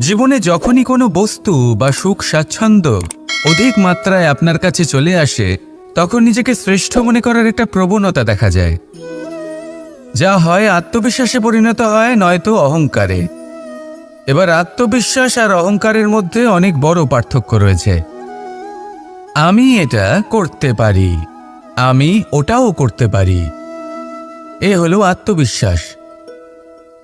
জীবনে যখনই কোনো বস্তু বা সুখ স্বাচ্ছন্দ্য অধিক মাত্রায় আপনার কাছে চলে আসে, তখন নিজেকে শ্রেষ্ঠ মনে করার একটা প্রবণতা দেখা যায়, যা হয় আত্মবিশ্বাসে পরিণত হয়, নয়তো অহংকারে। এবার আত্মবিশ্বাস আর অহংকারের মধ্যে অনেক বড় পার্থক্য রয়েছে। আমি এটা করতে পারি, আমি ওটাও করতে পারি, এ হলো আত্মবিশ্বাস।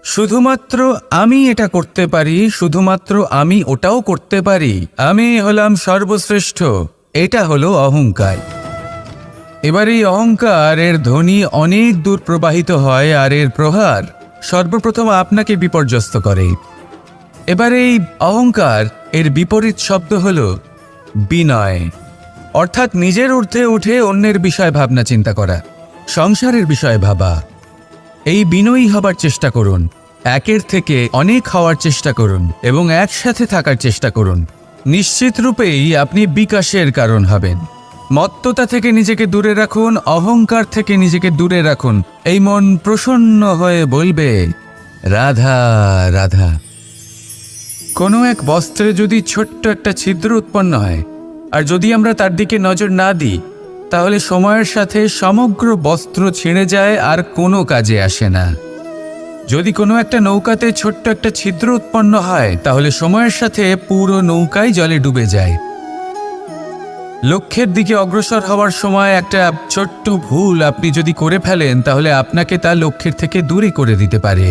শুধুমাত্র আমি এটা করতে পারি, শুধুমাত্র আমি ওটাও করতে পারি, আমি হলাম সর্বশ্রেষ্ঠ, এটা হলো অহংকার। এবার এই অহংকার এর ধ্বনি অনেক দূর প্রবাহিত হয়, আর এর প্রহার সর্বপ্রথম আপনাকে বিপর্যস্ত করে। এবার এই অহংকার এর বিপরীত শব্দ হল বিনয়, অর্থাৎ নিজের ঊর্ধ্বে উঠে অন্যের বিষয়ে ভাবনা চিন্তা করা, সংসারের বিষয়ে ভাবা। এই বিনয়ী হবার চেষ্টা করুন, একের থেকে অনেক হওয়ার চেষ্টা করুন এবং একসাথে থাকার চেষ্টা করুন। নিশ্চিত রূপেই আপনি বিকাশের কারণ হবেন। মত্ততা থেকে নিজেকে দূরে রাখুন, অহংকার থেকে নিজেকে দূরে রাখুন। এই মন প্রসন্ন হয়ে বলবে, রাধা রাধা। কোনো এক বস্ত্রে যদি ছোট্ট একটা ছিদ্র উৎপন্ন হয়, আর যদি আমরা তার দিকে নজর না দিই, তাহলে সময়ের সাথে সমগ্র বস্ত্র ছিঁড়ে যায় আর কোনো কাজে আসে না। যদি কোনো একটা নৌকাতে ছোট্ট একটা ছিদ্র উৎপন্ন হয়, তাহলে সময়ের সাথে পুরো নৌকাই জলে ডুবে যায়। লক্ষ্যের দিকে অগ্রসর হওয়ার সময় একটা ছোট্ট ভুল আপনি যদি করে ফেলেন, তাহলে আপনাকে তা লক্ষ্যের থেকে দূরে করে দিতে পারে।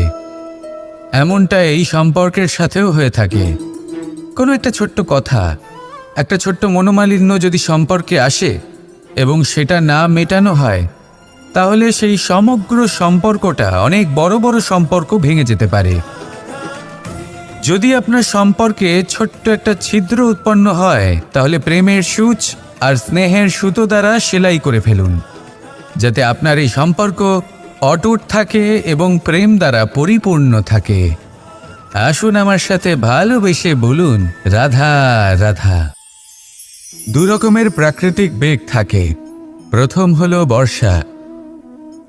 এমনটা এই সম্পর্কের সাথেও হয়ে থাকে। কোনো একটা ছোট্ট কথা, একটা ছোট্ট মনোমালিন্য যদি সম্পর্কে আসে এবং সেটা না মেটানো হয়, তাহলে সেই সমগ্র সম্পর্কটা অনেক বড় বড় সম্পর্ক ভেঙে যেতে পারে। যদি আপনার সম্পর্কে ছোট্ট একটা ছিদ্র উৎপন্ন হয়, তাহলে প্রেমের সূচ আর স্নেহের সুতো দ্বারা সেলাই করে ফেলুন, যাতে আপনার এই সম্পর্ক অটুট থাকে এবং প্রেম দ্বারা পরিপূর্ণ থাকে। আসুন আমার সাথে ভালোবেসে বলুন, রাধা রাধা। দু রকমের প্রাকৃতিক বেগ থাকে। প্রথম হলো বর্ষা।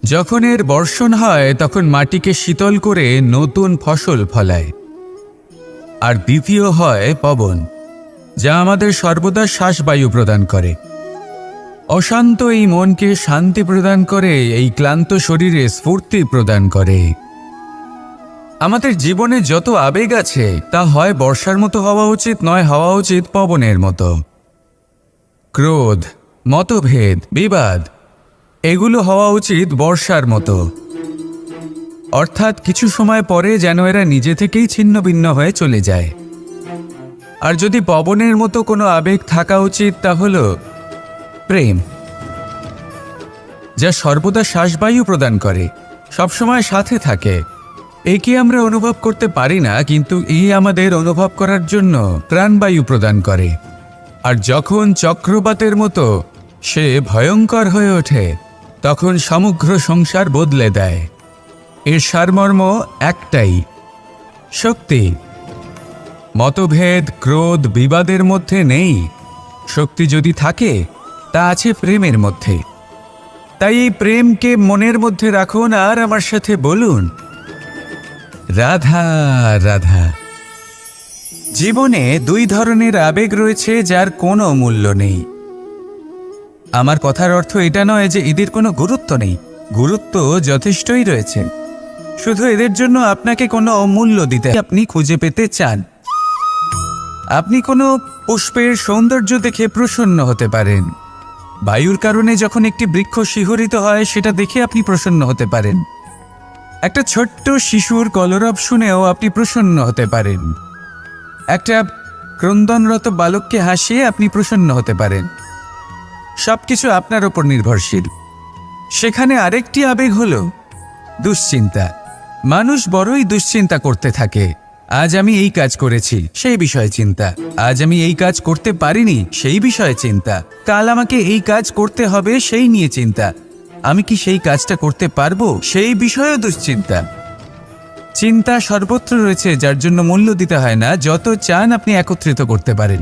যখন এর বর্ষণ হয়, তখন মাটিকে শীতল করে নতুন ফসল ফলায়। আর দ্বিতীয় হয় পবন, যা আমাদের সর্বদা শ্বাসবায়ু প্রদান করে। অশান্ত এই মনকে শান্তি প্রদান করে, এই ক্লান্ত শরীরে স্ফূর্তি প্রদান করে। আমাদের জীবনে যত আবেগ আছে, তা হয় বর্ষার মতো হওয়া উচিত, নয় হওয়া উচিত পবনের মতো। ক্রোধ, মতভেদ, বিবাদ, এগুলো হওয়া উচিত বর্ষার মতো। অর্থাৎ কিছু সময় পরে যেন এরা নিজে থেকেই ছিন্ন ভিন্ন হয়ে চলে যায়। আর যদি পবনের মতো কোনো আবেগ থাকা উচিত, তা হল প্রেম, যা সর্বদা শ্বাসবায়ু প্রদান করে, সবসময় সাথে থাকে। একে আমরা অনুভব করতে পারি না, কিন্তু এই আমাদের অনুভব করার জন্য প্রাণবায়ু প্রদান করে। আর যখন চক্রবাতের মতো সে ভয়ঙ্কর হয়ে ওঠে, তখন সমগ্র সংসার বদলে দেয়। এর সারমর্ম একটাই, শক্তি। মতভেদ, ক্রোধ, বিবাদের মধ্যে নেই। শক্তি যদি থাকে, তা আছে প্রেমের মধ্যে। তাই এই প্রেমকে মনের মধ্যে রাখুন আর আমার সাথে বলুন, রাধা রাধা। জীবনে দুই ধরনের আবেগ রয়েছে, যার কোনো মূল্য নেই। আমার কথার অর্থ এটা নয় যে এদের কোনো গুরুত্ব নেই। গুরুত্ব যথেষ্টই রয়েছে, শুধু এদের জন্য আপনাকে কোনো অমূল্য দিতে আপনি খুঁজে পেতে চান। আপনি কোনো পুষ্পের সৌন্দর্য দেখে প্রসন্ন হতে পারেন। বায়ুর কারণে যখন একটি বৃক্ষ শিহরিত হয়, সেটা দেখে আপনি প্রসন্ন হতে পারেন। একটা ছোট্ট শিশুর কলরব শুনেও আপনি প্রসন্ন হতে পারেন। একটা ক্রন্দনরত বালককে হাসিয়ে আপনি প্রসন্ন হতে পারেন। সবকিছু আপনার ওপর নির্ভরশীল। সেখানে আরেকটি আবেগ হলো দুশ্চিন্তা। মানুষ বড়ই দুশ্চিন্তা করতে থাকে। আজ আমি এই কাজ করেছি, সেই বিষয়ে চিন্তা। আজ আমি এই কাজ করতে পারিনি, সেই বিষয়ে চিন্তা। কাল আমাকে এই কাজ করতে হবে, সেই নিয়ে চিন্তা। আমি কি সেই কাজটা করতে পারবো, সেই বিষয়েও দুশ্চিন্তা। চিন্তা সর্বত্র রয়েছে, যার জন্য মূল্য দিতে হয় না। যত চান আপনি একত্রিত করতে পারেন।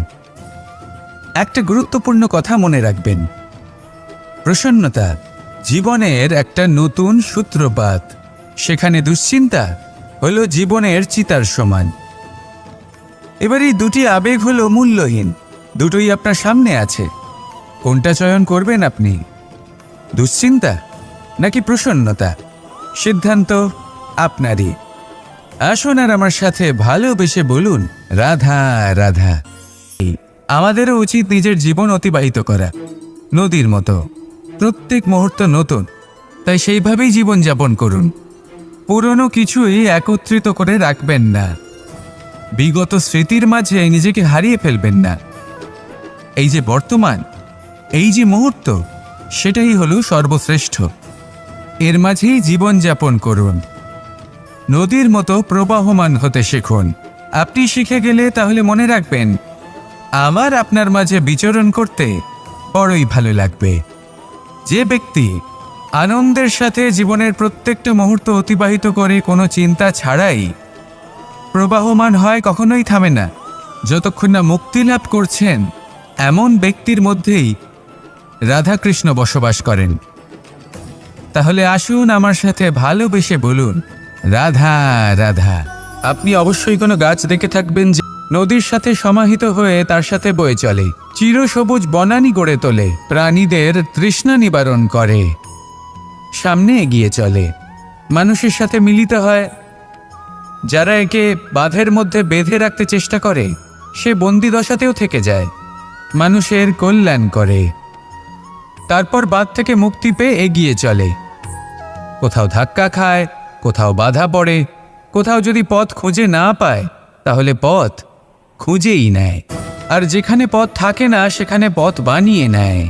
একটা গুরুত্বপূর্ণ কথা মনে রাখবেন, প্রসন্নতা জীবনের একটা নতুন সূত্রপাত। সেখানে দুশ্চিন্তা হলো জীবনের চিতার সমান। এবার এই দুটি আবেগ হলো মূল্যহীন, দুটোই আপনার সামনে আছে। কোনটা চয়ন করবেন আপনি? দুশ্চিন্তা নাকি প্রসন্নতা? সিদ্ধান্ত আপনারই। আসুন আর আমার সাথে ভালোবেসে বলুন, রাধা রাধা। আমাদেরও উচিত নিজের জীবন অতিবাহিত করা নদীর মতো, প্রত্যেক মুহূর্ত নতুন। তাই সেইভাবেই জীবনযাপন করুন। পুরনো কিছুই একত্রিত করে রাখবেন না, বিগত স্মৃতির মাঝে নিজেকে হারিয়ে ফেলবেন না। এই যে বর্তমান, এই যে মুহূর্ত, সেটাই হলো সর্বশ্রেষ্ঠ। এর মাঝেই জীবনযাপন করুন। নদীর মতো প্রবাহমান হতে শিখুন। আপনি শিখে গেলে তাহলে মনে রাখবেন, আমার আপনার মাঝে বিচরণ করতে বড়ই ভালো লাগবে। যে ব্যক্তি আনন্দের সাথে জীবনের প্রত্যেকটা মুহূর্ত অতিবাহিত করে কোনো চিন্তা ছাড়াই প্রবাহমান হয়, কখনোই থামে না যতক্ষণ না মুক্তি লাভ করছেন, এমন ব্যক্তির মধ্যেই রাধাকৃষ্ণ বসবাস করেন। তাহলে আসুন আমার সাথে ভালোবেসে বলুন, রাধা রাধা। আপনি অবশ্যই কোনো গাছ দেখে থাকবেন যে নদীর সাথে সমাহিত হয়ে তার সাথে বয়ে চলে, চিরসবুজ বনানী গড়ে তোলে, প্রাণীদের তৃষ্ণা নিবারণ করে, সামনে এগিয়ে চলে, মানুষের সাথে মিলিত হয়। যারা একে বাঁধের মধ্যে বেঁধে রাখতে চেষ্টা করে, সে বন্দি দশাতেও থেকে যায়, মানুষের কল্যাণ করে। তারপর বাঁধ থেকে মুক্তি পেয়ে এগিয়ে চলে। কোথাও ধাক্কা খায়, কোথাও বাধা পড়ে, কোথাও যদি পথ খুঁজে না পায় তাহলে পথ খুঁজেই নেয়, আর যেখানে পথ থাকে না সেখানে পথ বানিয়ে নেয়,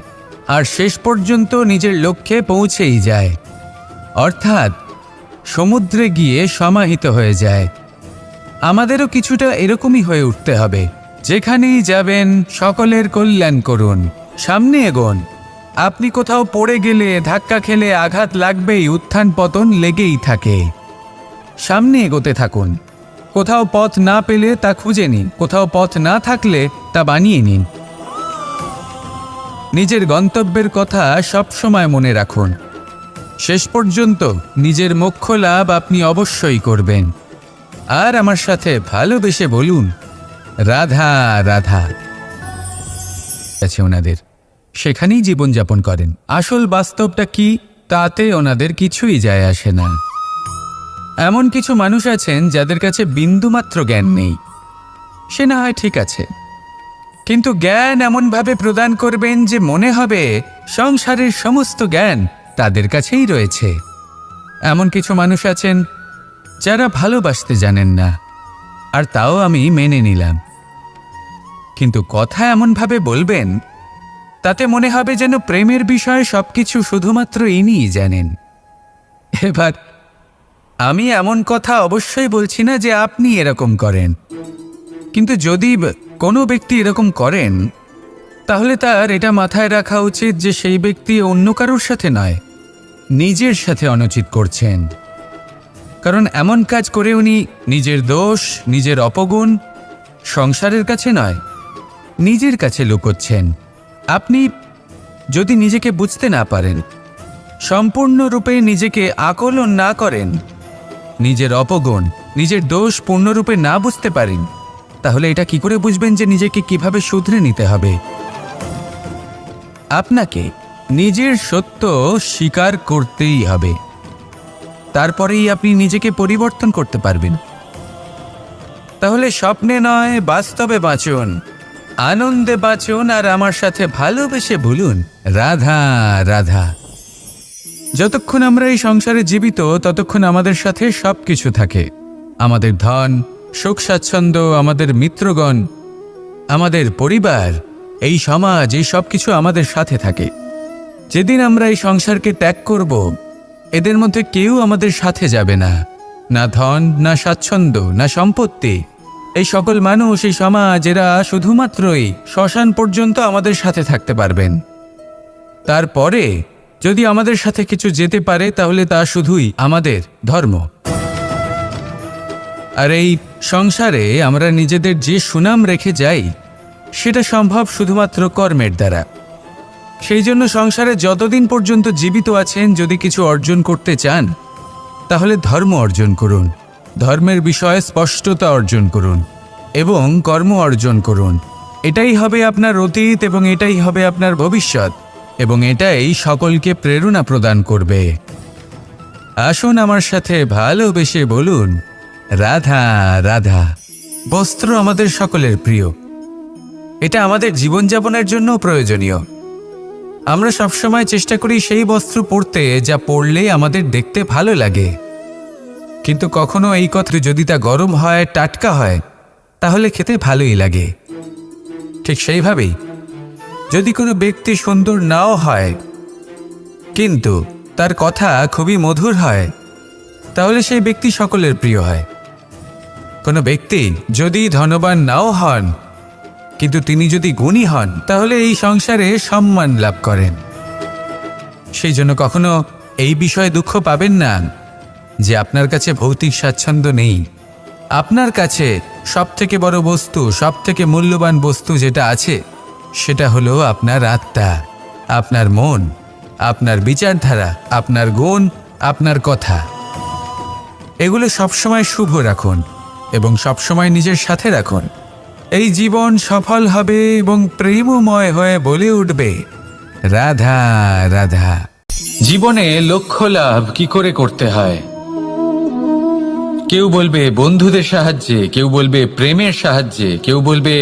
আর শেষ পর্যন্ত নিজের লক্ষ্যে পৌঁছেই যায়, অর্থাৎ সমুদ্রে গিয়ে সমাহিত হয়ে যায়। আমাদেরও কিছুটা এরকমই হয়ে উঠতে হবে। যেখানেই যাবেন সকলের কল্যাণ করুন, সামনে এগোন। আপনি কোথাও পড়ে গেলে, ধাক্কা খেলে আঘাত লাগবেই, উত্থান পতন লেগেই থাকে। সামনে এগোতে থাকুন। কোথাও পথ না পেলে তা খুঁজে নিন, কোথাও পথ না থাকলে তা বানিয়ে নিন। নিজের গন্তব্যের কথা সবসময় মনে রাখুন। শেষ পর্যন্ত নিজের মোক্ষ লাভ আপনি অবশ্যই করবেন। আর আমার সাথে ভালোবেসে বলুন, রাধা রাধা। আছে ওনাদের, সেখানেই জীবনযাপন করেন। আসল বাস্তবটা কি তাতে ওনাদের কিছুই যায় আসে না। এমন কিছু মানুষ আছেন যাদের কাছে বিন্দুমাত্র জ্ঞান নেই, সে না হয় ঠিক আছে, কিন্তু জ্ঞান এমনভাবে প্রদান করবেন যে মনে হবে সংসারের সমস্ত জ্ঞান তাদের কাছেই রয়েছে। এমন কিছু মানুষ আছেন যারা ভালোবাসতে জানেন না, আর তাও আমি মেনে নিলাম, কিন্তু কথা এমনভাবে বলবেন তাতে মনে হবে যেন প্রেমের বিষয়ে সবকিছু শুধুমাত্র ইনিই জানেন। এবার আমি এমন কথা অবশ্যই বলছি না যে আপনি এরকম করেন, কিন্তু যদি কোনো ব্যক্তি এরকম করেন তাহলে তার এটা মাথায় রাখা উচিত যে সেই ব্যক্তি অন্য কারোর সাথে নয়, নিজের সাথে অনুচিত করছেন। কারণ এমন কাজ করে উনি নিজের দোষ, নিজের অপগুণ সংসারের কাছে নয়, নিজের কাছে লুকোচ্ছেন। আপনি যদি নিজেকে বুঝতে না পারেন, সম্পূর্ণরূপে নিজেকে আকলন না করেন, নিজের অপগুণ, নিজের দোষ পূর্ণরূপে না বুঝতে পারেন, তাহলে এটা কি করে বুঝবেন যে নিজেকে কিভাবে শুধরে নিতে হবে? আপনাকে নিজের সত্য স্বীকার করতেই হবে, তারপরেই আপনি নিজেকে পরিবর্তন করতে পারবেন। তাহলে স্বপ্নে নয়, বাস্তবে বাঁচুন, আনন্দে বাঁচুন, আর আমার সাথে ভালোবেসে বলুন, রাধা রাধা। যতক্ষণ আমরা এই সংসারে জীবিত ততক্ষণ আমাদের সাথে সব কিছু থাকে। আমাদের ধন, সুখ স্বাচ্ছন্দ্য, আমাদের মিত্রগণ, আমাদের পরিবার, এই সমাজ, এই সব কিছু আমাদের সাথে থাকে। যেদিন আমরা এই সংসারকে ত্যাগ করব, এদের মধ্যে কেউ আমাদের সাথে যাবে না, না ধন, না স্বাচ্ছন্দ্য, না সম্পত্তি। এই সকল মানুষ, এই সমাজ, এরা শুধুমাত্রই শ্মশান পর্যন্ত আমাদের সাথে থাকতে পারবেন। তারপরে যদি আমাদের সাথে কিছু যেতে পারে তাহলে তা শুধুই আমাদের ধর্ম। আর এই সংসারে আমরা নিজেদের যে সুনাম রেখে যাই সেটা সম্ভব শুধুমাত্র কর্মের দ্বারা। সেই জন্য সংসারে যতদিন পর্যন্ত জীবিত আছেন, যদি কিছু অর্জন করতে চান তাহলে ধর্ম অর্জন করুন, ধর্মের বিষয়ে স্পষ্টতা অর্জন করুন। এবং কর্ম অর্জন করুন। এটাই হবে আপনার অতীত এবং এটাই হবে আপনার ভবিষ্যৎ, এবং এটাই সকলকে প্রেরণা প্রদান করবে। আসুন আমার সাথে ভালোবেসে বলুন, রাধা রাধা। বস্ত্র আমাদের সকলের প্রিয়, এটা আমাদের জীবনযাপনের জন্য প্রয়োজনীয়। আমরা সবসময় চেষ্টা করি সেই বস্ত্র পরতে যা পরলে আমাদের দেখতে ভালো লাগে, কিন্তু কখনো এই কথা যদি তা গরম হয়, টাটকা হয়, তাহলে খেতে ভালোই লাগে। ঠিক সেইভাবেই যদি কোনো ব্যক্তি সুন্দর নাও হয় কিন্তু তার কথা খুবই মধুর হয়, তাহলে সেই ব্যক্তি সকলের প্রিয় হয়। কোনো ব্যক্তি যদি ধনবান নাও হন কিন্তু তিনি যদি গুণী হন, তাহলে এই সংসারে সম্মান লাভ করেন। সেই জন্য কখনো এই বিষয়ে দুঃখ পাবেন না যে আপনার কাছে ভৌতিক স্বাচ্ছন্দ্য নেই। আপনার কাছে সবথেকে বড় বস্তু, সবথেকে মূল্যবান বস্তু যেটা আছে, সেটা হলো আপনার আত্মা, আপনার মন, আপনার বিচারধারা, আপনার গুণ, আপনার কথা। এগুলো সবসময় শুভ রাখুন এবং সবসময় নিজের সাথে রাখুন। এই জীবন সফল হবে এবং প্রেমময় হয়ে বলে উঠবে, রাধা রাধা। জীবনে লক্ষ্য লাভ কি করে করতে হয়? কেউ বলবে বন্ধুদের সাহায্যে, কেউ বলবে প্রেমের সাহায্যে, কেউ বলবে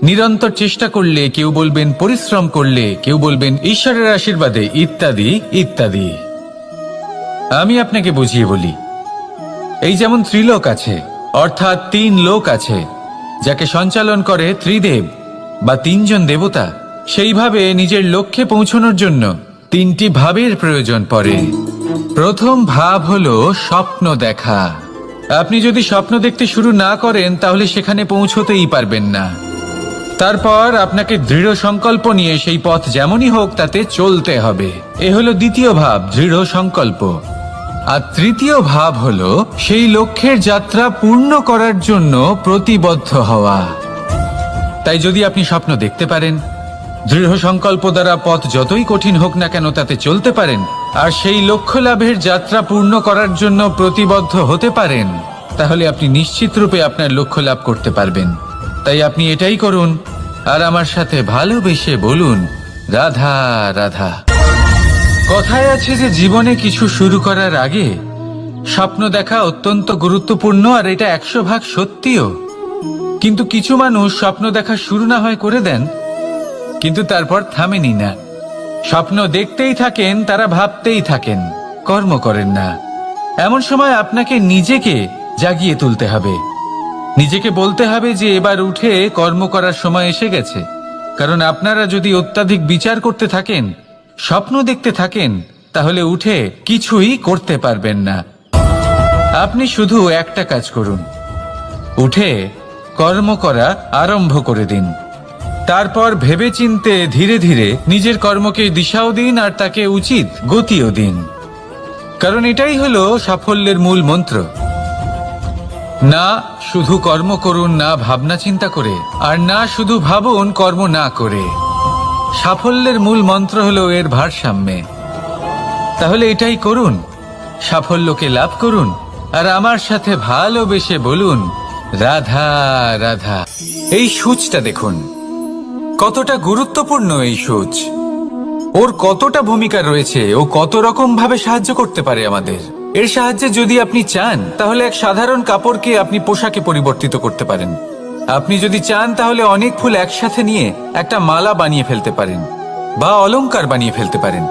নিরন্তর চেষ্টা করলে, কেউ বলবেন পরিশ্রম করলে, কেউ বলবেন ঈশ্বরের আশীর্বাদে, ইত্যাদি ইত্যাদি। আমি আপনাকে বুঝিয়ে বলি, এই যেমন ত্রিলোক আছে, অর্থাৎ 3 লোক আছে, যাকে সঞ্চালন করে ত্রিদেব বা 3 জন দেবতা। সেইভাবে নিজের লক্ষ্যে পৌঁছানোর জন্য 3টি ভাবের প্রয়োজন পড়ে। প্রথম ভাব হলো স্বপ্ন দেখা। আপনি যদি স্বপ্ন দেখতে শুরু না করেন, তাহলে সেখানে পৌঁছতেই পারবেন না। তারপর আপনাকে দৃঢ় সংকল্প নিয়ে সেই পথ যেমনই হোক তাতে চলতে হবে। এ হলো দ্বিতীয় ভাব, দৃঢ় সংকল্প। আর তৃতীয় ভাব হলো সেই লক্ষ্যের যাত্রা পূর্ণ করার জন্য প্রতিবদ্ধ হওয়া। তাই যদি আপনি স্বপ্ন দেখতে পারেন, দৃঢ় সংকল্প দ্বারা পথ যতই কঠিন হোক না কেন তাতে চলতে পারেন, আর সেই লক্ষ্য লাভের যাত্রা পূর্ণ করার জন্য প্রতিবদ্ধ হতে পারেন, তাহলে আপনি নিশ্চিত রূপে আপনার লক্ষ্য লাভ করতে পারবেন। তাই আপনি এটাই করুন আর আমার সাথে ভালোবেসে বলুন, রাধা রাধা। কথায় আছে যে জীবনে কিছু শুরু করার আগে স্বপ্ন দেখা অত্যন্ত গুরুত্বপূর্ণ, আর এটা 100% সত্যিও। কিন্তু কিছু মানুষ স্বপ্ন দেখা শুরু না হয় করে দেন, কিন্তু তারপর থামেনি না। স্বপ্ন দেখতেই থাকেন, তারা ভাবতেই থাকেন, কর্ম করেন না। এমন সময় আপনাকে নিজেকে জাগিয়ে তুলতে হবে, নিজেকে বলতে হবে যে এবার উঠে কর্ম করার সময় এসে গেছে। কারণ আপনারা যদি অত্যাধিক বিচার করতে থাকেন, স্বপ্ন দেখতে থাকেন, তাহলে উঠে কিছুই করতে পারবেন না। আপনি শুধু একটা কাজ করুন, উঠে কর্ম করা আরম্ভ করে দিন। তারপর ভেবেচিন্তে ধীরে ধীরে নিজের কর্মকে দিশাও দিন আর তাকে উচিত গতিও দিন। কারণ এটাই হলো সাফল্যের মূল মন্ত্র। না শুধু কর্ম করুন না ভাবনা চিন্তা করে, আর না শুধু ভাবুন কর্ম না করে। সাফল্যের মূল মন্ত্র হলো এর ভারসাম্যে। তাহলে এটাই করুন, সাফল্যকে লাভ করুন, আর আমার সাথে ভালোবেসে বলুন, রাধা রাধা। এই সূচটা দেখুন কতটা গুরুত্বপূর্ণ। এই সূচ, ওর কতটা ভূমিকা রয়েছে, ও কত রকম ভাবে সাহায্য করতে পারে আমাদের। এর সাহায্যে যদি আপনি চান, তাহলে এক সাধারণ কাপড়কে আপনি পোশাকে পরিবর্তিত করতে পারেন। আপনি যদি চান, তাহলে অনেক ফুল একসাথে নিয়ে একটা মালা বানিয়ে ফেলতে পারেন বা অলংকার বানিয়ে ফেলতে পারেন।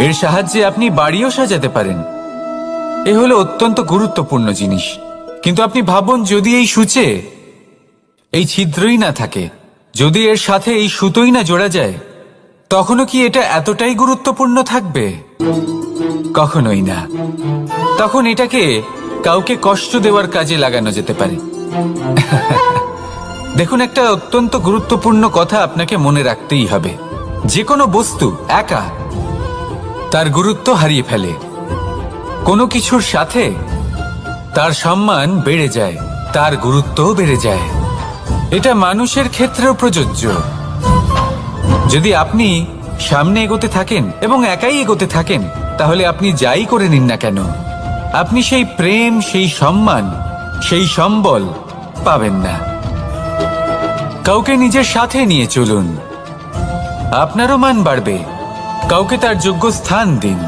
এর সাহায্যে আপনি বাড়িও সাজাতে পারেন। এ হলো অত্যন্ত গুরুত্বপূর্ণ জিনিস। কিন্তু আপনি ভাবুন, যদি এই সূচে এই ছিদ্রই না থাকে, যদি এর সাথে এই সুতোই না জোড়া যায়, তখনও কি এটা এতটাই গুরুত্বপূর্ণ থাকবে? কখনোই না। তখন এটাকে কাউকে কষ্ট দেওয়ার কাজে লাগানো যেতে পারে। দেখুন, একটা অত্যন্ত গুরুত্বপূর্ণ কথা আপনাকে মনে রাখতেই হবে। যে কোনো বস্তু একা তার গুরুত্ব হারিয়ে ফেলে, কোনো কিছুর সাথে তার সম্মান বেড়ে যায়, তার গুরুত্বও বেড়ে যায়। এটা মানুষের ক্ষেত্রেও প্রযোজ্য। যদি আপনি সামনে এগোতে থাকেন এবং একাই এগোতে থাকেন, তাহলে আপনি যাই করে নিন না কেন, আপনি সেই প্রেম, সেই সম্মান, সেই সম্বল পাবেন না। কাউকে নিজের সাথে নিয়ে চলুন, আপনারও মান বাড়বে। কাউকে তার যোগ্য স্থান দিন,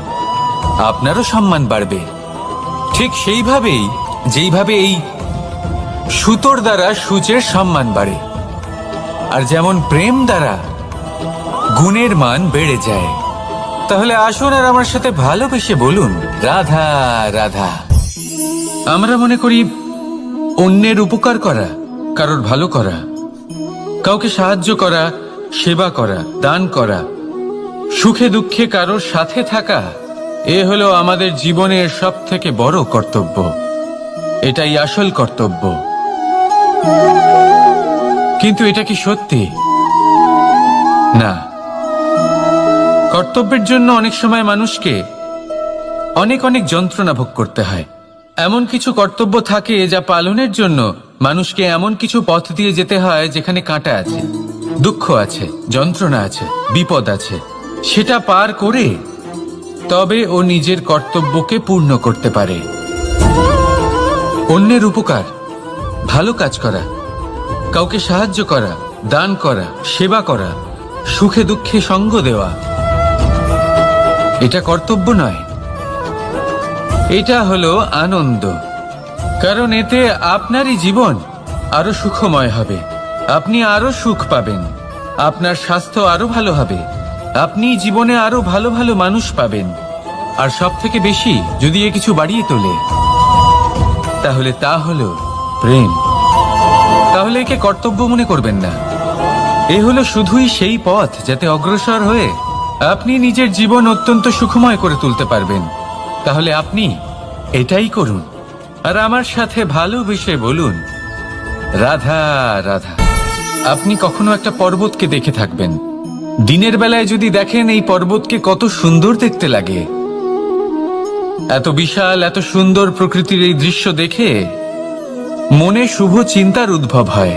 আপনারও সম্মান বাড়বে। ঠিক সেইভাবেই যেইভাবে এই সুতোর দ্বারা সূচের সম্মান বাড়ে, আর যেমন প্রেম দ্বারা গুণের মান বেড়ে যায়। তাহলে আসুন আর আমার সাথে ভালোবেসে বলুন, রাধা রাধা। আমরা মনে করি অন্যের উপকার করা, কারোর ভালো করা, কাউকে সাহায্য করা, সেবা করা, দান করা, সুখে দুঃখে কারোর সাথে থাকা, এ হলো আমাদের জীবনের সবথেকে বড় কর্তব্য। এটাই আসল কর্তব্য। কিন্তু এটা কি সত্যি? না। কর্তব্যের জন্য অনেক সময় মানুষকে অনেক অনেক যন্ত্রণা ভোগ করতে হয়। এমন কিছু কর্তব্য থাকে যা পালনের জন্য মানুষকে এমন কিছু পথ দিয়ে যেতে হয় যেখানে কাঁটা আছে, দুঃখ আছে, যন্ত্রণা আছে, বিপদ আছে। সেটা পার করে তবে ও নিজের কর্তব্যকে পূর্ণ করতে পারে। অন্যের উপকার, ভালো কাজ করা, কাউকে সাহায্য করা, দান করা, সেবা করা, সুখে দুঃখে সঙ্গ দেওয়া, এটা কর্তব্য নয়, এটা হলো আনন্দ। কারণ এতে আপনারই জীবন আরো সুখময় হবে, আপনি আরো সুখ পাবেন, আপনার স্বাস্থ্য আরো ভালো হবে, আপনি জীবনে আরো ভালো ভালো মানুষ পাবেন। আর সব থেকে বেশি যদি এ কিছু বাড়িয়ে তোলে, তাহলে তা হলো প্রেম। তাহলে একে কর্তব্য মনে করবেন না। এ হলো শুধুই সেই পথ যাতে অগ্রসর হয়ে আপনি নিজের জীবন অত্যন্ত সুখময় করে তুলতে পারবেন। তাহলে আপনি এটাই করুন আর আমার সাথে ভালোবেসে বলুন, রাধা রাধা। আপনি কখনো একটা পর্বতকে দেখে থাকবেন। দিনের বেলায় যদি দেখেন এই পর্বতকে কত সুন্দর দেখতে লাগে, এত বিশাল, এত সুন্দর প্রকৃতির এই দৃশ্য দেখে মনে শুভ চিন্তার উদ্ভব হয়।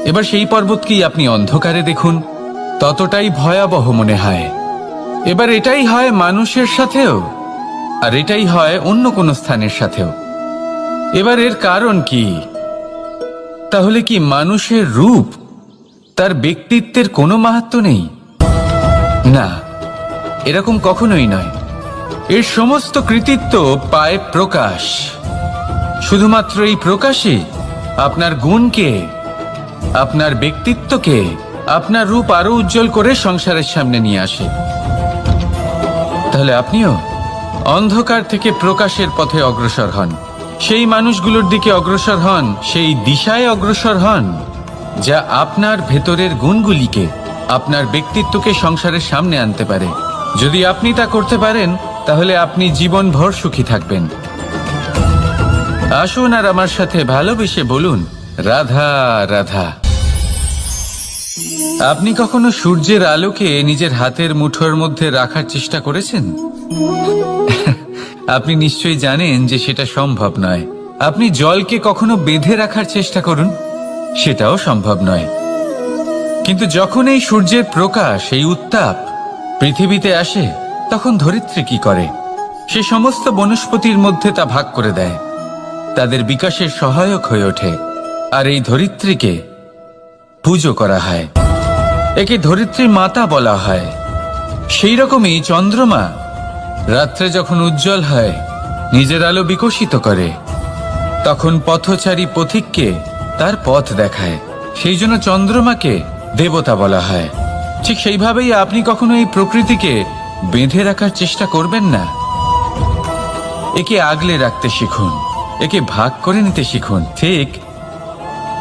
এবার সেই পর্বতকেই আপনি অন্ধকারে দেখুন, ততটাই ভয়াবহ মনে হয়। এবার এটাই হয় মানুষের সাথেও, আর এটাই হয় অন্য কোনো স্থানের সাথেও। এবার এর কারণ কি? তাহলে কি মানুষের রূপ, তার ব্যক্তিত্বের কোনো মাহাত্ম্য নেই? না, এরকম কখনোই নয়। এর সমস্ত কৃতিত্ব পায় প্রকাশ। শুধুমাত্র এই প্রকাশে আপনার গুণকে, আপনার ব্যক্তিত্বকে, আপনার রূপ আরো উজ্জ্বল করে সংসারের সামনে নিয়ে আসে। তাহলে আপনিও অন্ধকার থেকে প্রকাশের পথে অগ্রসর হন, সেই মানুষগুলোর দিকে অগ্রসর হন, সেই দিশায় অগ্রসর হন যা আপনার ভেতরের গুণগুলিকে, আপনার ব্যক্তিত্বকে সংসারের সামনে আনতে পারে। যদি আপনি তা করতে পারেন, তাহলে আপনি জীবনভর সুখী থাকবেন। আসুন আর আমার সাথে ভালোবেসে বলুন, রাধা রাধা। আপনি কখনো সূর্যের আলোকে নিজের হাতের মুঠোর মধ্যে রাখার চেষ্টা করেছেন? আপনি নিশ্চয়ই জানেন যে সেটা সম্ভব নয়। আপনি জলকে কখনো বেঁধে রাখার চেষ্টা করুন, সেটাও সম্ভব নয়। কিন্তু যখন এই সূর্যের প্রকাশ, এই উত্তাপ পৃথিবীতে আসে, তখন ধরিত্রী কি করে? সে সমস্ত বনস্পতির মধ্যে তা ভাগ করে দেয়, তাদের বিকাশের সহায়ক হয়ে ওঠে। আর এই ধরিত্রীকে পুজো করা হয়, একে ধরিত্রী মাতা বলা হয়। সেই রকমই চন্দ্রমা রাত্রে যখন উজ্জ্বল হয়, নিজের আলো বিকশিত করে, তখন পথচারী পথিককে তার পথ দেখায়। সেই জন্য চন্দ্রমাকে দেবতা বলা হয়। ঠিক সেইভাবেই আপনি কখনো এই প্রকৃতিকে বেঁধে রাখার চেষ্টা করবেন না। একে আগলে রাখতে শিখুন, একে ভাগ করে নিতে শিখুন, ঠিক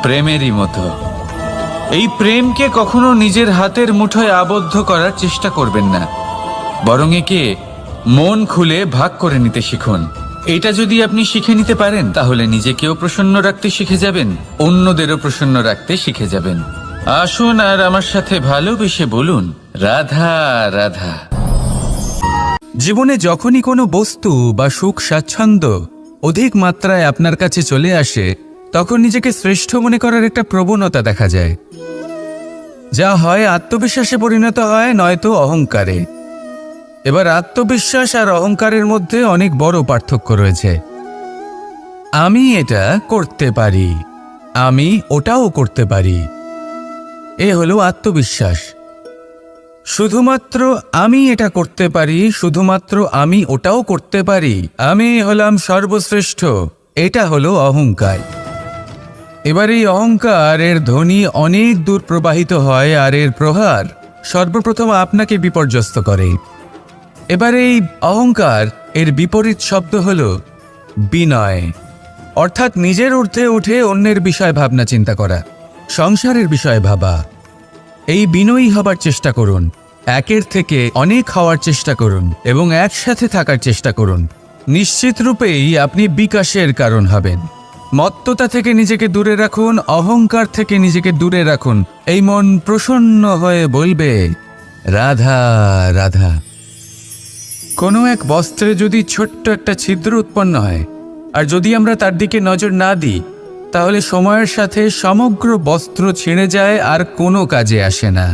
প্রেমেরই মতো। এই প্রেমকে কখনো নিজের হাতের মুঠোয় আবদ্ধ করার চেষ্টা করবেন না, বরং একে মন খুলে ভাগ করে নিতে শিখুন। এটা যদি আপনি শিখে নিতে পারেন, তাহলে নিজেকেও প্রসন্ন রাখতে শিখে যাবেন, অন্যদেরও প্রসন্ন রাখতে শিখে যাবেন। আসুন আর আমার সাথে ভালোবেসে বলুন, রাধা রাধা। জীবনে যখনই কোনো বস্তু বা সুখ স্বাচ্ছন্দ্য অধিক মাত্রায় আপনার কাছে চলে আসে, তখন নিজেকে শ্রেষ্ঠ মনে করার একটা প্রবণতা দেখা যায়, যা হয় আত্মবিশ্বাসে পরিণত হয়, নয়তো অহংকারে। এবার আত্মবিশ্বাস আর অহংকারের মধ্যে অনেক বড় পার্থক্য রয়েছে। আমি এটা করতে পারি, আমি ওটাও করতে পারি। এ হলো আত্মবিশ্বাস। শুধুমাত্র আমি এটা করতে পারি, শুধুমাত্র আমি ওটাও করতে পারি, আমি হলাম সর্বশ্রেষ্ঠ, এটা হলো অহংকার। এবার এই অহংকার এর ধ্বনি অনেক দূর প্রবাহিত হয় আর এর প্রহার সর্বপ্রথম আপনাকে বিপর্যস্ত করে। এবার এই অহংকার এর বিপরীত শব্দ হল বিনয়, অর্থাৎ নিজের ঊর্ধ্বে উঠে অন্যের বিষয় ভাবনা চিন্তা করা, সংসারের বিষয়ে ভাবা। এই বিনয়ী হবার চেষ্টা করুন, একের থেকে অনেক হওয়ার চেষ্টা করুন এবং একসাথে থাকার চেষ্টা করুন। নিশ্চিত রূপেই আপনি বিকাশের কারণ হবেন। মত্ততা থেকে নিজেকে দূরে রাখুন, অহংকার থেকে নিজেকে দূরে রাখুন। এই মন প্রসন্ন হয়ে বলবে, রাধা রাধা। কোনো এক বস্ত্রে যদি ছোট্ট একটা ছিদ্র উৎপন্ন হয় আর যদি আমরা তার দিকে নজর না দিই, তাহলে সময়ের সাথে সমগ্র বস্ত্র ছিঁড়ে যায় আর কোনো কাজে আসে না।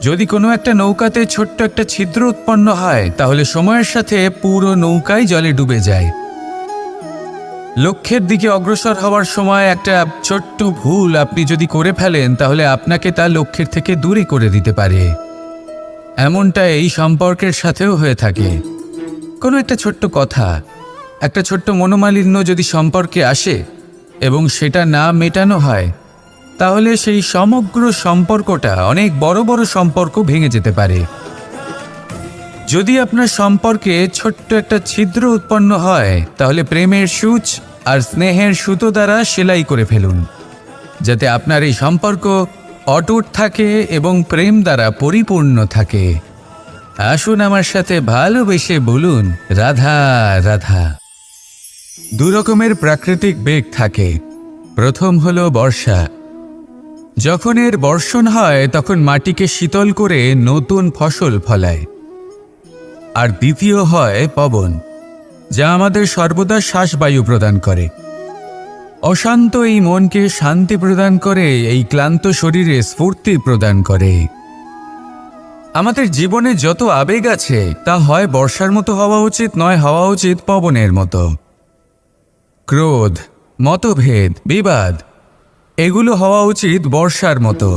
যদি কোনো একটা নৌকাতে ছোট্ট একটা ছিদ্র উৎপন্ন হয়, তাহলে সময়ের সাথে পুরো নৌকাই জলে ডুবে যায়। লক্ষ্যের দিকে অগ্রসর হওয়ার সময় একটা ছোট্ট ভুল আপনি যদি করে ফেলেন, তাহলে আপনাকে তা লক্ষ্যের থেকে দূরে করে দিতে পারে। এমনটা এই সম্পর্কের সাথেও হয়ে থাকে। কোনো একটা ছোট্ট কথা, একটা ছোট্ট মনোমালিন্য যদি সম্পর্কে আসে এবং সেটা না মেটানো হয়, তাহলে সেই সমগ্র সম্পর্কটা অনেক বড় বড় সম্পর্ক ভেঙে যেতে পারে। যদি আপনার সম্পর্কে ছোট্ট একটা ছিদ্র উৎপন্ন হয়, তাহলে প্রেমের সূচ আর স্নেহের সুতো দ্বারা সেলাই করে ফেলুন, যাতে আপনার এই সম্পর্ক অটুট থাকে এবং প্রেম দ্বারা পরিপূর্ণ থাকে। আসুন আমার সাথে ভালোবেসে বলুন, রাধা রাধা। দু রকমের প্রাকৃতিক বেগ থাকে। প্রথম হলো বর্ষা। যখন এর বর্ষণ হয় তখন মাটিকে শীতল করে নতুন ফসল ফলায়। আর দ্বিতীয় হয় পবন, যা আমাদের সর্বদা শ্বাসবায়ু প্রদান করে। অশান্ত এই মনকে শান্তি প্রদান করে, এই ক্লান্ত শরীরে স্ফূর্তি প্রদান করে। আমাদের জীবনে যত আবেগ আছে তা হয় বর্ষার মতো হওয়া উচিত, নয় হওয়া উচিত পবনের মতো। ক্রোধ, মতভেদ, বিবাদ, এগুলো হওয়া উচিত বর্ষার মতো।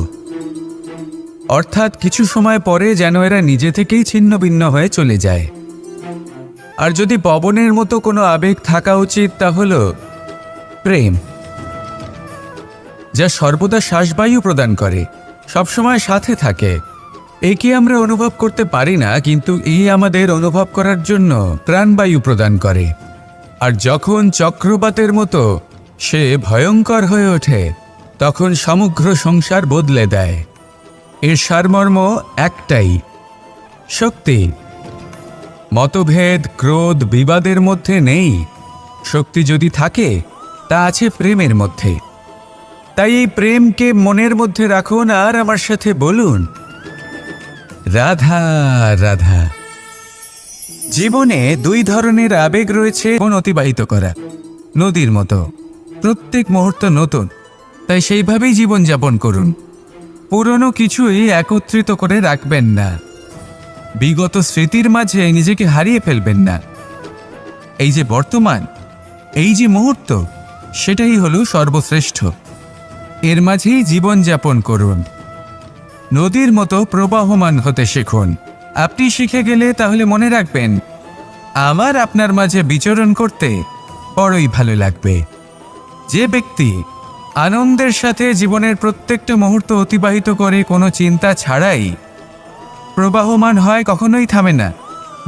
অর্থাৎ কিছু সময় পরে যেন এরা নিজে থেকেই ছিন্ন ভিন্ন হয়ে চলে যায়। আর যদি পবনের মতো কোনো আবেগ থাকা উচিত, তা হল প্রেম, যা সর্বদা শ্বাসবায়ু প্রদান করে, সবসময় সাথে থাকে। একে আমরা অনুভব করতে পারি না, কিন্তু এই আমাদের অনুভব করার জন্য প্রাণবায়ু প্রদান করে। আর যখন চক্রবাতের মতো সে ভয়ঙ্কর হয়ে ওঠে, তখন সমগ্র সংসার বদলে দেয়। এর সারমর্ম একটাই, শক্তি। মতভেদ, ক্রোধ, বিবাদের মধ্যে নেই। শক্তি যদি থাকে, তা আছে প্রেমের মধ্যে। তাই এই প্রেমকে মনের মধ্যে রাখুন আর আমার সাথে বলুন, রাধা রাধা। জীবনে দুই ধরনের আবেগ রয়েছে, জীবন অতিবাহিত করা নদীর মতো, প্রত্যেক মুহূর্ত নতুন। তাই সেইভাবেই জীবনযাপন করুন। পুরনো কিছুই একত্রিত করে রাখবেন না, বিগত স্মৃতির মাঝে নিজেকে হারিয়ে ফেলবেন না। এই যে বর্তমান, এই যে মুহূর্ত, সেটাই হলো সর্বশ্রেষ্ঠ। এর মাঝেই জীবনযাপন করুন। নদীর মতো প্রবাহমান হতে শিখুন। আপনি শিখে গেলে তাহলে মনে রাখবেন, আমার আপনার মাঝে বিচরণ করতে বড়ই ভালো লাগবে। যে ব্যক্তি আনন্দের সাথে জীবনের প্রত্যেকটা মুহূর্ত অতিবাহিত করে কোনো চিন্তা ছাড়াই প্রবাহমান হয়, কখনোই থামে না,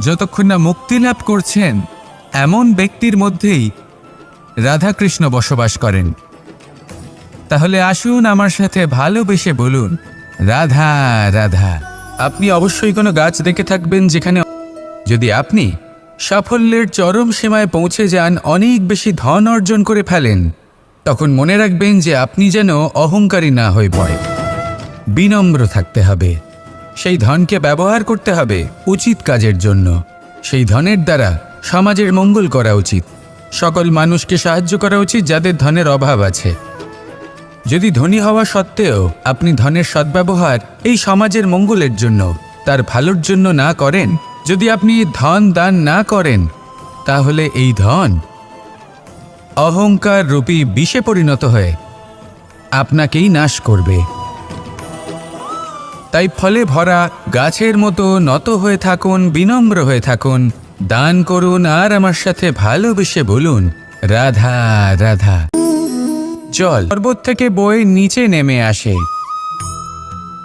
যতক্ষণ না মুক্তি লাভ করছেন, এমন ব্যক্তির মধ্যেই রাধাকৃষ্ণ বসবাস করেন। তাহলে আসুন আমার সাথে ভালোবেসে বলুন, রাধা রাধা। আপনি অবশ্যই কোনো গাছ দেখে থাকবেন যেখানে, যদি আপনি সাফল্যের চরম সীমায় পৌঁছে যান, অনেক বেশি ধন অর্জন করে ফেলেন, তখন মনে রাখবেন যে আপনি যেন অহংকারী না হয়ে পড়ে। বিনম্র থাকতে হবে। সেই ধনকে ব্যবহার করতে হবে উচিত কাজের জন্য। সেই ধনের দ্বারা সমাজের মঙ্গল করা উচিত। সকল মানুষকে সাহায্য করা উচিত যাদের ধনের অভাব আছে। যদি ধনী হওয়া সত্ত্বেও আপনি ধনের সদ্ব্যবহার এই সমাজের মঙ্গলের জন্য, তার ভালোর জন্য না করেন, যদি আপনি ধন দান না করেন, তাহলে এই ধন অহংকার রূপী বিষে পরিণত হয়ে আপনাকেই নাশ করবে। তাই ফলে ভরা গাছের মতো নত হয়ে থাকুন, বিনম্র হয়ে থাকুন, দান করুন আর আমার সাথে ভালোবেসে বলুন, রাধা রাধা। জল পর্বত থেকে বয়ে নিচে নেমে আসে,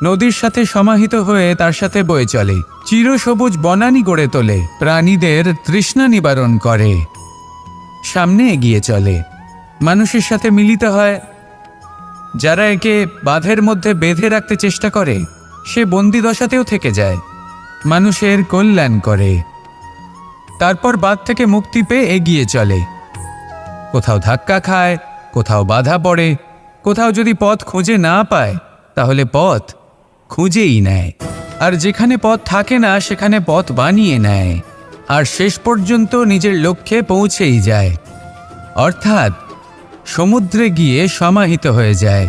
নদীর সাথে সমাহিত হয়ে তার সাথে বয়ে চলে, চিরসবুজ বনানী গড়ে তোলে, প্রাণীদের তৃষ্ণা নিবারণ করে, সামনে এগিয়ে চলে, মানুষের সাথে মিলিত হয়। যারা একে বাঁধের মধ্যে বেঁধে রাখতে চেষ্টা করে সে বন্দি দশাতেও থেকে যায়, মানুষের কল্যাণ করে। তারপর বাঁধ থেকে মুক্তি পেয়ে এগিয়ে চলে, কোথাও ধাক্কা খায়, কোথাও বাধা পড়ে, কোথাও যদি পথ খুঁজে না পায় তাহলে পথ খুঁজেই নেয়, আর যেখানে পথ থাকে না সেখানে পথ বানিয়ে নেয়, আর শেষ পর্যন্ত নিজের লক্ষ্যে পৌঁছেই যায়, অর্থাৎ সমুদ্রে গিয়ে সমাহিত হয়ে যায়।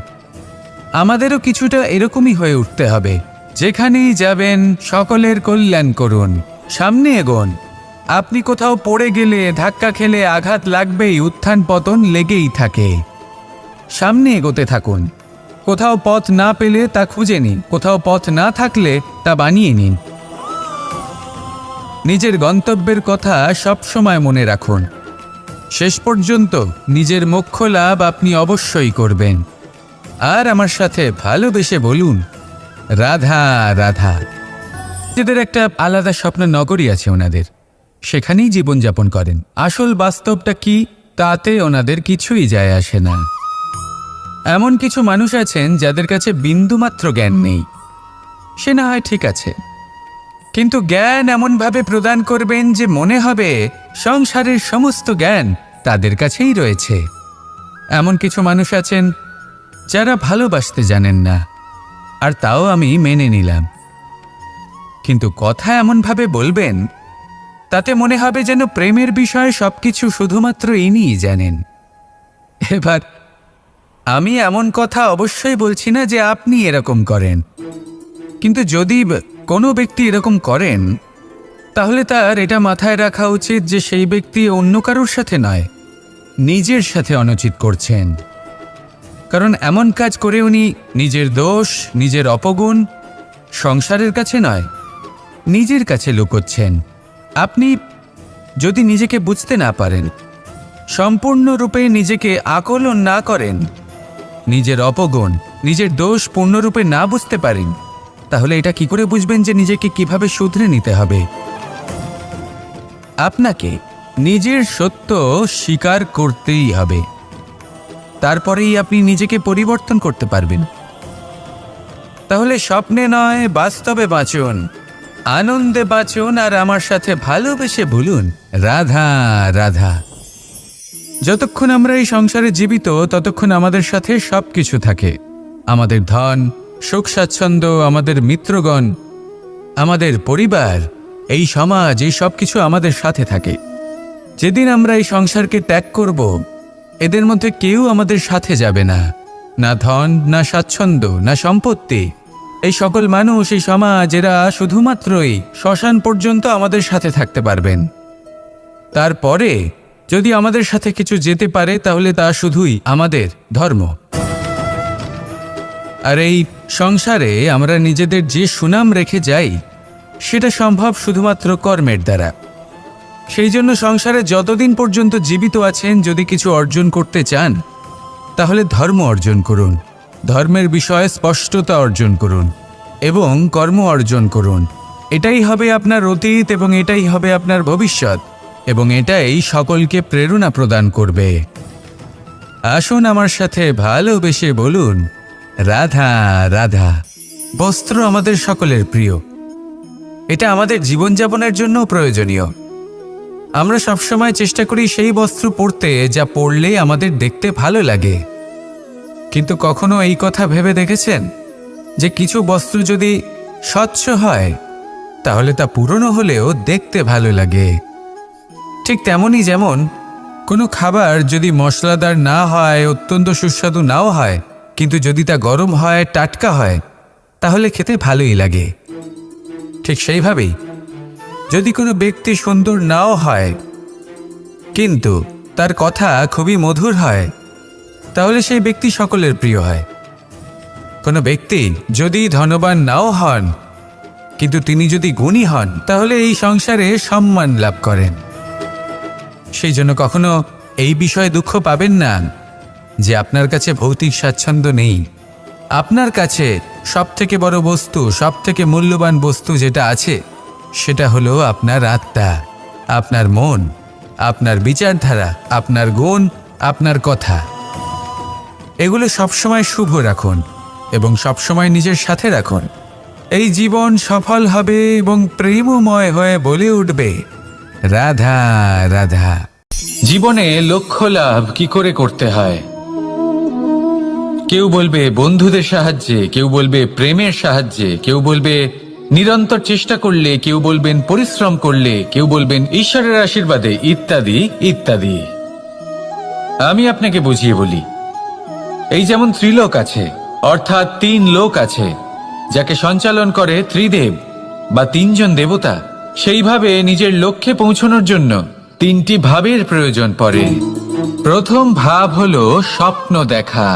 আমাদেরও কিছুটা এরকমই হয়ে উঠতে হবে। যেখানেই যাবেন সকলের কল্যাণ করুন, সামনে এগোন। আপনি কোথাও পড়ে গেলে, ধাক্কা খেলে আঘাত লাগবেই, উত্থান পতন লেগেই থাকে। সামনে এগোতে থাকুন, কোথাও পথ না পেলে তা খুঁজে নিন, কোথাও পথ না থাকলে তা বানিয়ে নিন। নিজের গন্তব্যের কথা সব সময় মনে রাখুন। শেষ পর্যন্ত নিজের মোক্ষ লাভ আপনি অবশ্যই করবেন। আর আমার সাথে ভালোবেসে বলুন, রাধা রাধা। নিজেদের একটা আলাদা স্বপ্ন নগরী আছে ওনাদের, সেখানেই জীবনযাপন করেন। আসল বাস্তবটা কি তাতে ওনাদের কিছুই যায় আসে না। এমন কিছু মানুষ আছেন যাদের কাছে বিন্দুমাত্র জ্ঞান নেই, সে না হয় ঠিক আছে, কিন্তু জ্ঞান এমনভাবে প্রদান করবেন যে মনে হবে সংসারের সমস্ত জ্ঞান তাদের কাছেই রয়েছে। এমন কিছু মানুষ আছেন যারা ভালোবাসতে জানেন না, আর তাও আমি মেনে নিলাম, কিন্তু কথা এমনভাবে বলবেন তাতে মনে হবে যেন প্রেমের বিষয়ে সবকিছু শুধুমাত্র ইনিই জানেন। এবার আমি এমন কথা অবশ্যই বলছি না যে আপনি এরকম করেন, কিন্তু যদি কোনো ব্যক্তি এরকম করেন তাহলে তার এটা মাথায় রাখা উচিত যে সেই ব্যক্তি অন্য কারোর সাথে নয়, নিজের সাথে অনুচিত করছেন। কারণ এমন কাজ করে উনি নিজের দোষ, নিজের অপগুণ সংসারের কাছে নয়, নিজের কাছে লুকোচ্ছেন। আপনি যদি নিজেকে বুঝতে না পারেন, সম্পূর্ণরূপে নিজেকে আকলন না করেন, নিজের অপগুণ, নিজের দোষ পূর্ণরূপে না বুঝতে পারেন, তাহলে এটা কি করে বুঝবেন যে নিজেকে কিভাবে শুধরে নিতে হবে? আপনাকে নিজের সত্য স্বীকার করতেই হবে, তারপরেই আপনি নিজেকে পরিবর্তন করতে পারবেন। তাহলে স্বপ্নে নয়, বাস্তবে বাঁচুন, আনন্দে বাঁচুন, আর আমার সাথে ভালোবেসে বলুন, রাধা রাধা। যতক্ষণ আমরা এই সংসারে জীবিত ততক্ষণ আমাদের সাথে সবকিছু থাকে, আমাদের ধন, সুখ স্বাচ্ছন্দ্য, আমাদের মিত্রগণ, আমাদের পরিবার, এই সমাজ, এই সব কিছু আমাদের সাথে থাকে। যেদিন আমরা এই সংসারকে ত্যাগ করব, এদের মধ্যে কেউ আমাদের সাথে যাবে না, না ধন, না স্বাচ্ছন্দ্য, না সম্পত্তি। এই সকল মানুষ, এই সমাজ, এরা শুধুমাত্রই শ্মশান পর্যন্ত আমাদের সাথে থাকতে পারবেন। তারপরে যদি আমাদের সাথে কিছু যেতে পারে তাহলে তা শুধুই আমাদের ধর্ম। আর এই সংসারে আমরা নিজেদের যে সুনাম রেখে যাই সেটা সম্ভব শুধুমাত্র কর্মের দ্বারা। সেই জন্য সংসারে যতদিন পর্যন্ত জীবিত আছেন, যদি কিছু অর্জন করতে চান তাহলে ধর্ম অর্জন করুন, ধর্মের বিষয়ে স্পষ্টতা অর্জন করুন এবং কর্ম অর্জন করুন। এটাই হবে আপনার অতীত এবং এটাই হবে আপনার ভবিষ্যৎ, এবং এটাই সকলকে প্রেরণা প্রদান করবে। আসুন আমার সাথে ভালোবেসে বলুন, রাধা রাধা। বস্ত্র আমাদের সকলের প্রিয়, এটা আমাদের জীবনযাপনের জন্য প্রয়োজনীয়। আমরা সবসময় চেষ্টা করি সেই বস্ত্র পরতে যা পরলে আমাদের দেখতে ভালো লাগে, কিন্তু কখনো এই কথা ভেবে দেখেছেন যে কিছু বস্ত্র যদি স্বচ্ছ হয় তাহলে তা পুরনো হলেও দেখতে ভালো লাগে? ঠিক তেমনই যেমন কোনো খাবার যদি মশলাদার না হয়, অত্যন্ত সুস্বাদু নাও হয়, কিন্তু যদি তা গরম হয়, টাটকা হয়, তাহলে খেতে ভালোই লাগে। ঠিক সেইভাবেই যদি কোনো ব্যক্তি সুন্দর নাও হয় কিন্তু তার কথা খুবই মধুর হয়, তাহলে সেই ব্যক্তি সকলের প্রিয় হয়। কোনো ব্যক্তি যদি ধনবান নাও হন, কিন্তু তিনি যদি গুণী হন, তাহলে এই সংসারে সম্মান লাভ করেন। সেই জন্য কখনো এই বিষয়ে দুঃখ পাবেন না যে আপনার কাছে ভৌতিক স্বাচ্ছন্দ্য নেই। আপনার কাছে সবথেকে বড় বস্তু, সবথেকে মূল্যবান বস্তু যেটা আছে, সেটা হলো আপনার আত্মা, আপনার মন, আপনার বিচারধারা, আপনার গুণ, আপনার কথা। এগুলো সবসময় শুভ রাখুন এবং সবসময় নিজের সাথে রাখুন। এই জীবন সফল হবে এবং প্রেমময় হয়ে বলে উঠবে, রাধা রাধা। জীবনে লক্ষ্য লাভ কি করে করতে হয়? কেউ বলবে বন্ধুদের সাহায্যে, কেউ বলবে প্রেমের সাহায্যে, কেউ বলবে নিরন্তর চেষ্টা করলে, কেউ বলবেন পরিশ্রম করলে, কেউ বলবেন ঈশ্বরের আশীর্বাদে, ইত্যাদি ইত্যাদি। আমি আপনাকে বুঝিয়ে বলি, এই যেমন ত্রিলোক আছে, অর্থাৎ 3 লোক আছে, যাকে সঞ্চালন করে ত্রিদেব বা 3 জন দেবতা। সেইভাবে নিজের লক্ষ্যে পৌঁছানোর জন্য 3টি ভাবের প্রয়োজন পড়ে। প্রথম ভাব হলো স্বপ্ন দেখা।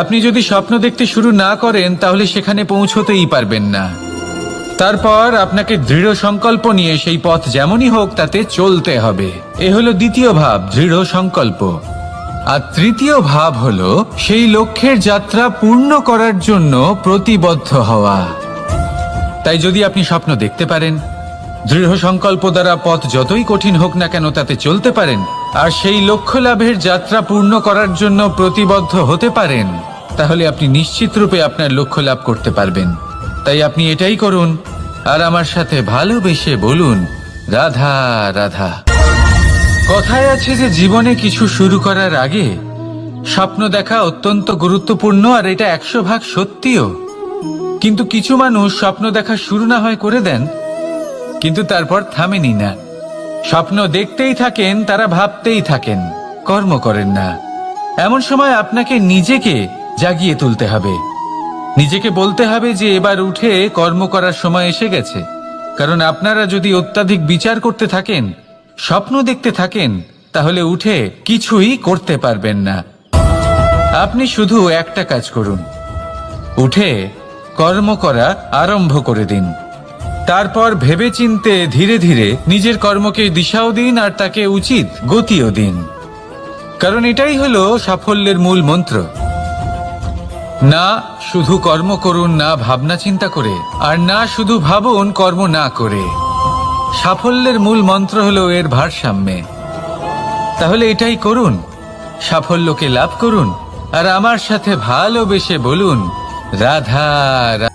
আপনি যদি স্বপ্ন দেখতে শুরু না করেন, তাহলে সেখানে পৌঁছতেই পারবেন না। তারপর আপনাকে দৃঢ় সংকল্প নিয়ে সেই পথ যেমনই হোক তাতে চলতে হবে। এ হলো দ্বিতীয় ভাব, দৃঢ় সংকল্প। আর তৃতীয় ভাব হলো সেই লক্ষ্যের যাত্রা পূর্ণ করার জন্য প্রতিবদ্ধ হওয়া। তাই যদি আপনি স্বপ্ন দেখতে পারেন, দৃঢ় সংকল্প দ্বারা পথ যতই কঠিন হোক না কেন তাতে চলতে পারেন, আর সেই লক্ষ্য লাভের যাত্রা পূর্ণ করার জন্য প্রতিবদ্ধ হতে পারেন, তাহলে আপনি নিশ্চিত রূপে আপনার লক্ষ্য লাভ করতে পারবেন। তাই আপনি এটাই করুন আর আমার সাথে ভালোবেসে বলুন, রাধা রাধা। কথায় আছে যে জীবনে কিছু শুরু করার আগে স্বপ্ন দেখা অত্যন্ত গুরুত্বপূর্ণ, আর এটা 100% সত্যিও। কিন্তু কিছু মানুষ স্বপ্ন দেখা শুরু না হয় করে দেন, কিন্তু তারপর থামেনি না। স্বপ্ন দেখতেই থাকেন, তারা ভাবতেই থাকেন, কর্ম করেন না। এমন সময় আপনাকে নিজেকে জাগিয়ে তুলতে হবে। নিজেকে বলতে হবে যে এবার উঠে কর্ম করার সময় এসে গেছে। কারণ আপনারা যদি অত্যাধিক বিচার করতে থাকেন, স্বপ্ন দেখতে থাকেন, তাহলে উঠে কিছুই করতে পারবেন না। আপনি শুধু একটা কাজ করুন, উঠে কর্ম করা আরম্ভ করে দিন। তারপর ভেবেচিন্তে ধীরে ধীরে নিজের কর্মকে দিশাও দিন আর তাকে উচিত গতিও দিন। কারণ এটাই হলো সাফল্যের মূল মন্ত্র। না শুধু কর্ম করুন না ভাবনা চিন্তা করে, আর না শুধু ভাবুন কর্ম না করে। সাফল্যের মূল মন্ত্র হলো এর ভারসাম্যে। তাহলে এটাই করুন, সাফল্যকে লাভ করুন, আর আমার সাথে ভালোবেসে বলুন, রাধা রাধা।